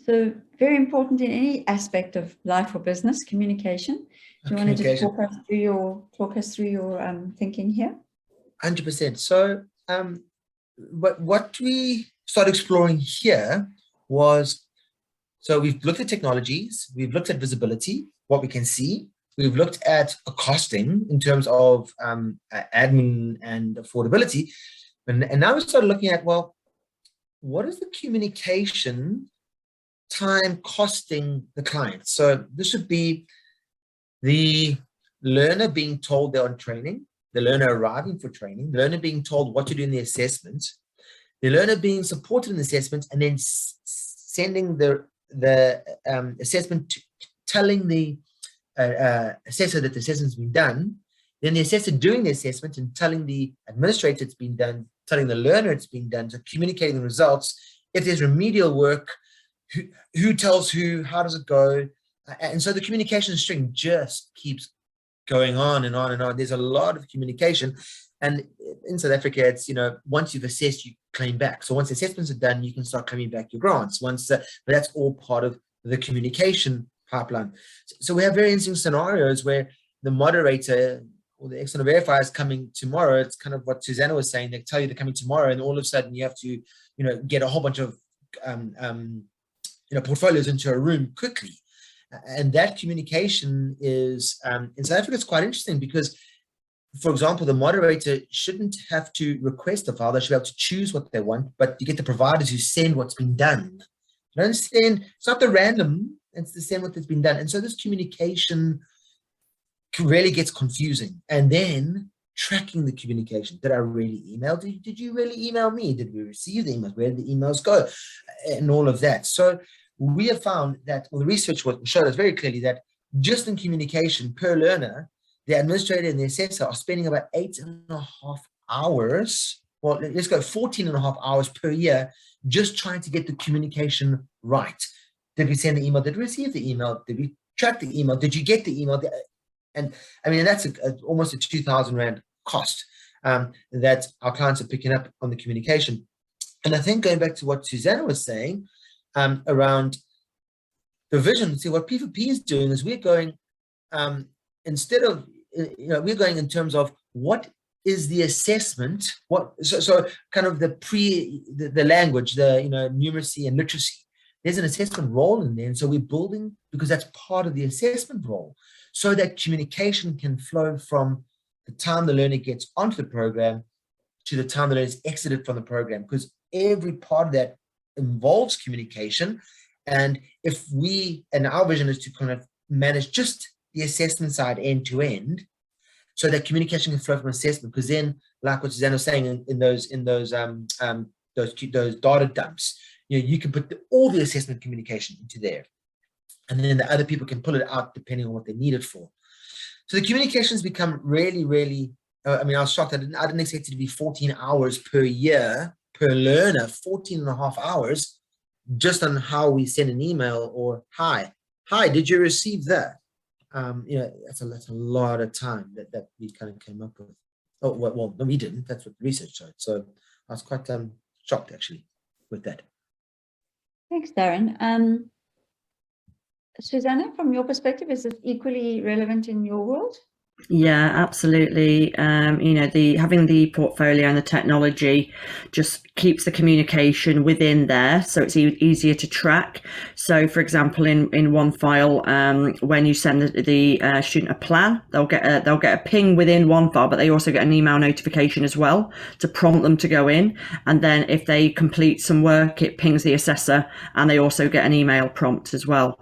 So very important in any aspect of life or business, communication. Do you want to just talk us through your thinking here? 100%. So what we started exploring here was, so we've looked at technologies, we've looked at visibility, what we can see, we've looked at costing in terms of admin and affordability, and now we started looking at, well, what is the communication time costing the client? So this would be the learner being told they're on training, the learner arriving for training, the learner being told what to do in the assessment, the learner being supported in the assessment, and then sending the assessment, telling the assessor that the assessment's been done, then the assessor doing the assessment and telling the administrator it's been done, telling the learner it's been done, so communicating the results. If there's remedial work, who tells who, how does it go? And so the communication string just keeps going on and on and on. There's a lot of communication. And in South Africa, it's, once you've assessed, you claim back. So once assessments are done, you can start claiming back your grants. But that's all part of the communication pipeline. So we have very interesting scenarios where the moderator or the external verifier is coming tomorrow. It's kind of what Susanna was saying. They tell you they're coming tomorrow, and all of a sudden you have to, get a whole bunch of portfolios into a room quickly. And that communication is, in South Africa, it's quite interesting because, for example, the moderator shouldn't have to request a file. They should be able to choose what they want, but you get the providers who send what's been done. You understand? It's not the random, it's the send what has been done. And so this communication really gets confusing. And then tracking the communication. Did I really email? Did you really email me? Did we receive the emails? Where did the emails go? And all of that. So we have found that, well, the research showed us very clearly that just in communication per learner, the administrator and the assessor are spending about 8.5 hours, well, let's go 14.5 hours per year, just trying to get the communication right. Did we send the email? Did we receive the email? Did we track the email? Did you get the email? And I mean, that's almost a 2,000 Rand cost that our clients are picking up on the communication. And I think going back to what Susanna was saying around the vision, see what P4P is doing is we're going, instead of, we're going in terms of what is the assessment, so kind of the language, the numeracy and literacy. There's an assessment role in there, and so we're building, because that's part of the assessment role, so that communication can flow from the time the learner gets onto the program to the time the learner is exited from the program, because every part of that involves communication. And our vision is to kind of manage just the assessment side end to end, so that communication can flow from assessment. Because then, like what Susanna was saying, in those data dumps, you can put all the assessment communication into there, and then the other people can pull it out depending on what they need it for. So the communications become really, really, I mean, I was shocked. I didn't expect it to be 14 hours per year per learner, 14.5 hours just on how we send an email or hi, did you receive that? That's a lot of time that we kind of came up with. Oh, well, no, we didn't. That's what the research showed. So I was quite shocked actually with that. Thanks, Darren. Susanna, from your perspective, is it equally relevant in your world? Yeah, absolutely. Having the portfolio and the technology just keeps the communication within there, so it's easier to track. So, for example, in one file, when you send the student a plan, they'll get a ping within one file, but they also get an email notification as well to prompt them to go in. And then if they complete some work, it pings the assessor, and they also get an email prompt as well.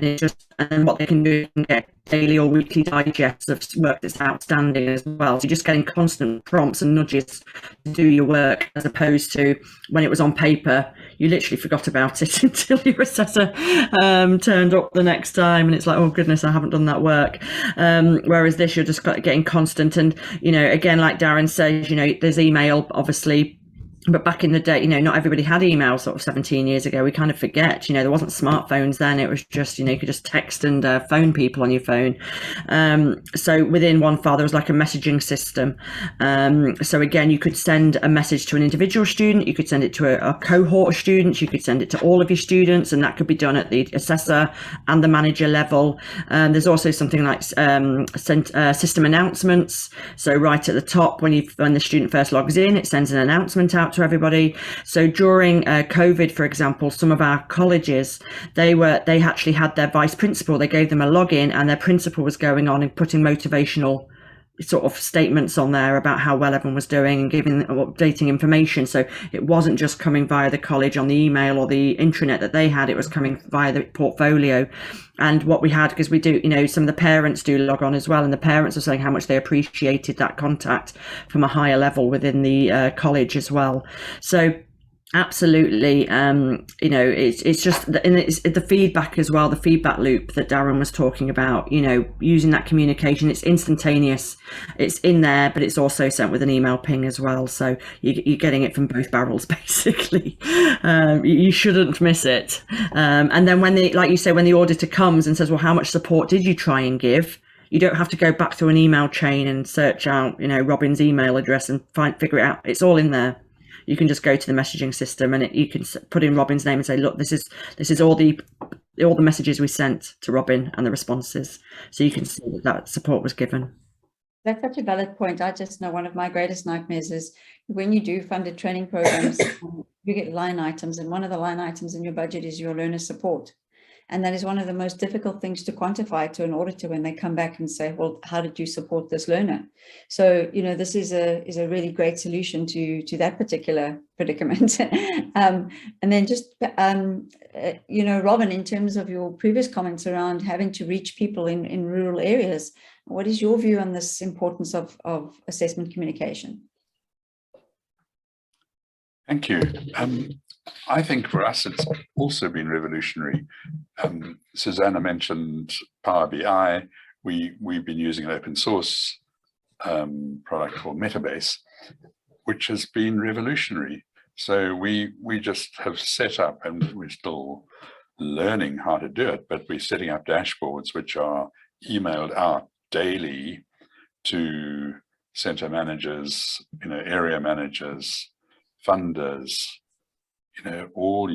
And what they can do, they can get daily or weekly digests of work that's outstanding as well. So you're just getting constant prompts and nudges to do your work, as opposed to when it was on paper, you literally forgot about it until your assessor turned up the next time, and it's like, oh goodness, I haven't done that work. Whereas this, you're just getting constant. And again, like Darren says, there's email obviously But back in the day, not everybody had email sort of 17 years ago. We kind of forget, there wasn't smartphones then. It was just, you could just text and phone people on your phone. So within OneFile, there was like a messaging system. So again, you could send a message to an individual student. You could send it to a cohort of students. You could send it to all of your students, and that could be done at the assessor and the manager level. There's also something like system announcements. So right at the top, when the student first logs in, it sends an announcement out to everybody. So during COVID, for example, some of our colleges, they actually had their vice principal. They gave them a login, and their principal was going on and putting motivational sort of statements on there about how well everyone was doing and giving updating information. So it wasn't just coming via the college on the email or the intranet that they had, it was coming via the portfolio. And what we had, because we do, some of the parents do log on as well, and the parents are saying how much they appreciated that contact from a higher level within the college as well. So absolutely, it's just, and it's the feedback as well, the feedback loop that Darren was talking about, using that communication. It's instantaneous, it's in there, but it's also sent with an email ping as well. So you're getting it from both barrels, basically. You shouldn't miss it. And then when like you say, when the auditor comes and says, well, how much support did you try and give? You don't have to go back to an email chain and search out, Robin's email address and figure it out. It's all in there. You can just go to the messaging system, and you can put in Robin's name and say, look, this is all the messages we sent to Robin and the responses. So you can see that support was given. That's such a valid point. I just know one of my greatest nightmares is when you do funded training programs, you get line items, and one of the line items in your budget is your learner support. And that is one of the most difficult things to quantify to an auditor when they come back and say, well, how did you support this learner? So, this is a really great solution to that particular predicament. And then just, Robin, in terms of your previous comments around having to reach people in rural areas, what is your view on this importance of assessment communication? Thank you. I think for us, it's also been revolutionary. Susanna mentioned Power BI. We've been using an open source product called Metabase, which has been revolutionary. So we just have set up, and we're still learning how to do it, but we're setting up dashboards which are emailed out daily to center managers, area managers, funders, all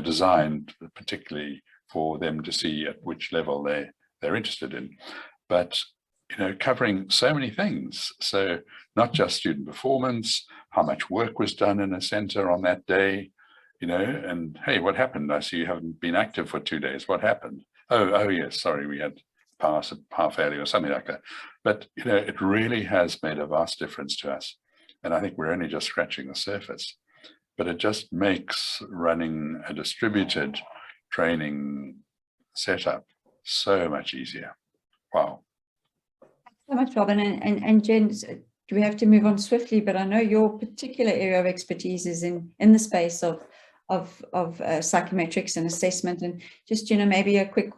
designed particularly for them to see at which level they're interested in, but covering so many things. So not just student performance, how much work was done in a center on that day, and hey, what happened? I see you haven't been active for 2 days. What happened? Oh yes, sorry, we had power failure or something like that. But it really has made a vast difference to us. And I think we're only just scratching the surface, but it just makes running a distributed training setup so much easier. Wow. Thanks so much, Robin. And Jen, do we have to move on swiftly? But I know your particular area of expertise is in the space of psychometrics and assessment. And just, maybe a quick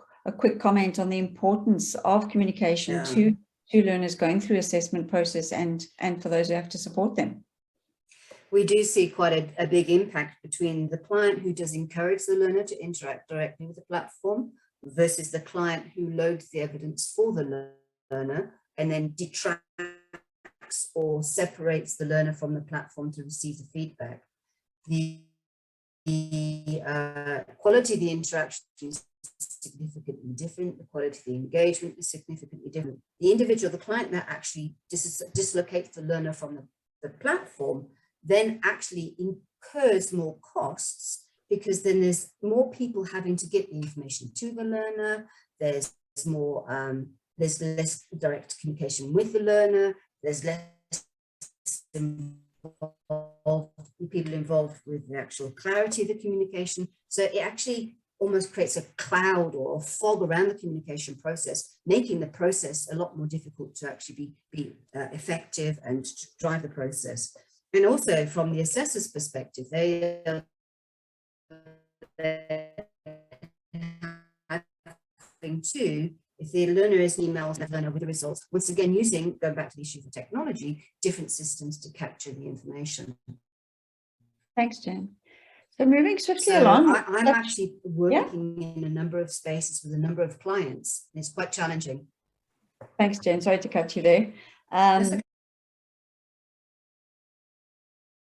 comment on the importance of communication to learners going through assessment process and for those who have to support them. We do see quite a big impact between the client who does encourage the learner to interact directly with the platform versus the client who loads the evidence for the learner and then detracts or separates the learner from the platform to receive the feedback. The quality of the interaction is significantly different. The quality of the engagement is significantly different. The individual, the client that actually dislocates the learner from the platform then actually incurs more costs, because then there's more people having to get the information to the learner. There's less direct communication with the learner. There's less people involved with the actual clarity of the communication. So it actually almost creates a cloud or a fog around the communication process, making the process a lot more difficult to actually be effective and to drive the process. And also from the assessor's perspective, they having to If the learner is emails the learner with the results, once again, going back to the issue of technology, different systems to capture the information. Thanks, Jen. So moving swiftly So along. I'm actually working in a number of spaces with a number of clients. And it's quite challenging. Thanks, Jen. Sorry to cut you there. That's okay.